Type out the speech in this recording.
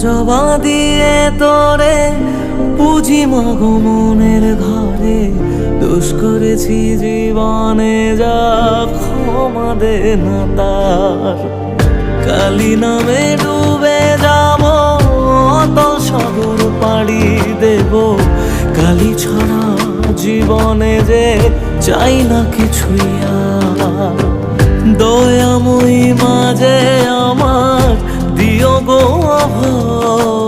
জবা দিয়ে তোরে পুজি মাগো মনের ঘরে, দোষ করেছি জীবনে যা ক্ষমা দে না তার। কালী নামে ডুবে যাব অতল সাগর পাড়ি দেব, কালী ছাড়া জীবনে যে চাই না কিছুই আর। দয়াময়ী মাঝে আমার দিও গো অভয়,